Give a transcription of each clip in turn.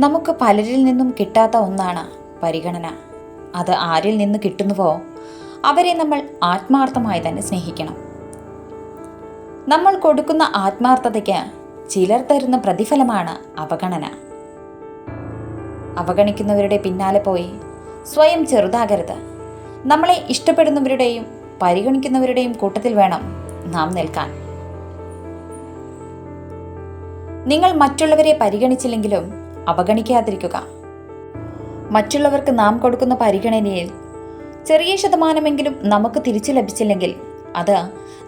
നമുക്ക് പലരിൽ നിന്നും കിട്ടാത്ത ഒന്നാണ് പരിഗണന. അത് ആരിൽ നിന്ന് കിട്ടുന്നുവോ അവരെ നമ്മൾ ആത്മാർത്ഥമായി തന്നെ സ്നേഹിക്കണം. നമ്മൾ കൊടുക്കുന്ന ആത്മാർത്ഥതയ്ക്ക് ചിലർ തരുന്ന പ്രതിഫലമാണ് അവഗണന. അവഗണിക്കുന്നവരുടെ പിന്നാലെ പോയി സ്വയം ചെറുതാകരുത്. നമ്മളെ ഇഷ്ടപ്പെടുന്നവരുടെയും പരിഗണിക്കുന്നവരുടെയും കൂട്ടത്തിൽ വേണം നാം നിൽക്കാൻ. നിങ്ങൾ മറ്റുള്ളവരെ പരിഗണിച്ചില്ലെങ്കിലും അവഗണിക്കാതിരിക്കുക. മറ്റുള്ളവർക്ക് നാം കൊടുക്കുന്ന പരിഗണനയിൽ ചെറിയ ശതമാനമെങ്കിലും നമുക്ക് തിരിച്ചു ലഭിച്ചില്ലെങ്കിൽ അത്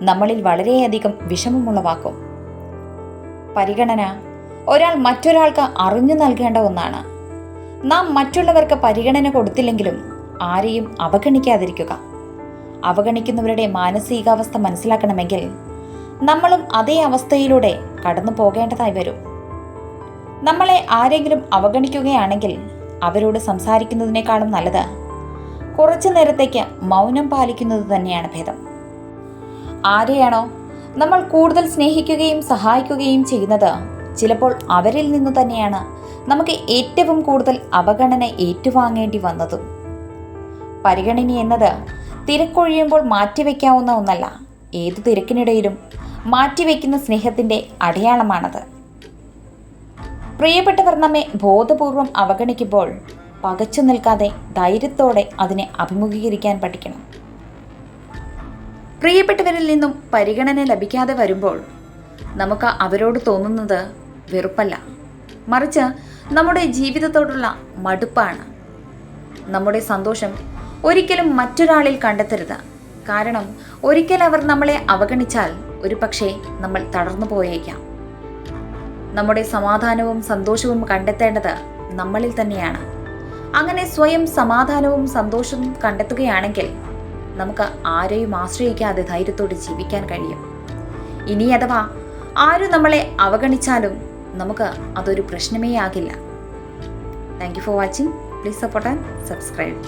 നമ്മളിൽ വളരെയധികം വിഷമമുളവാക്കും. പരിഗണന ഒരാൾ മറ്റൊരാൾക്ക് അറിഞ്ഞു നൽകേണ്ട ഒന്നാണ്. നാം മറ്റുള്ളവർക്ക് പരിഗണന കൊടുത്തില്ലെങ്കിലും ആരെയും അവഗണിക്കാതിരിക്കുക. അവഗണിക്കുന്നവരുടെ മാനസികാവസ്ഥ മനസ്സിലാക്കണമെങ്കിൽ നമ്മളും അതേ അവസ്ഥയിലൂടെ കടന്നു പോകേണ്ടതായി വരും. നമ്മളെ ആരെങ്കിലും അവഗണിക്കുകയാണെങ്കിൽ അവരോട് സംസാരിക്കുന്നതിനേക്കാളും നല്ലത് കുറച്ചു നേരത്തേക്ക് മൗനം പാലിക്കുന്നത് തന്നെയാണ് ഭേദം. ആരെയാണോ നമ്മൾ കൂടുതൽ സ്നേഹിക്കുകയും സഹായിക്കുകയും ചെയ്യുന്നത്, ചിലപ്പോൾ അവരിൽ നിന്നു തന്നെയാണ് നമുക്ക് ഏറ്റവും കൂടുതൽ അവഗണന ഏറ്റുവാങ്ങേണ്ടി വന്നതും. പരിഗണന എന്നത് തിരക്കൊഴിയുമ്പോൾ മാറ്റിവെക്കാവുന്ന ഒന്നല്ല. ഏതു തിരക്കിനിടയിലും മാറ്റിവെക്കുന്ന സ്നേഹത്തിൻ്റെ അടയാളമാണത്. പ്രിയപ്പെട്ടവർ നമ്മെ ബോധപൂർവം അവഗണിക്കുമ്പോൾ പകച്ചു നിൽക്കാതെ ധൈര്യത്തോടെ അതിനെ അഭിമുഖീകരിക്കാൻ പഠിക്കണം. പ്രിയപ്പെട്ടവരിൽ നിന്നും പരിഗണന ലഭിക്കാതെ വരുമ്പോൾ നമുക്ക് അവരോട് തോന്നുന്നത് വെറുപ്പല്ല, മറിച്ച് നമ്മുടെ ജീവിതത്തോടുള്ള മടുപ്പാണ്. നമ്മുടെ സന്തോഷം ഒരിക്കലും മറ്റൊരാളിൽ കണ്ടെത്തരുത്. കാരണം ഒരിക്കൽ അവർ നമ്മളെ അവഗണിച്ചാൽ ഒരു പക്ഷേ നമ്മൾ തളർന്നു പോയേക്കാം. നമ്മുടെ സമാധാനവും സന്തോഷവും കണ്ടെത്തേണ്ടത് നമ്മളിൽ തന്നെയാണ്. അങ്ങനെ സ്വയം സമാധാനവും സന്തോഷവും കണ്ടെത്തുകയാണെങ്കിൽ നമുക്ക് ആരെയും ആശ്രയിക്കാതെ ധൈര്യത്തോടെ ജീവിക്കാൻ കഴിയും. ഇനി അഥവാ ആരും നമ്മളെ അവഗണിച്ചാലും നമുക്ക് അതൊരു പ്രശ്നമേ ആകില്ല. Thank you for watching. Please support and subscribe.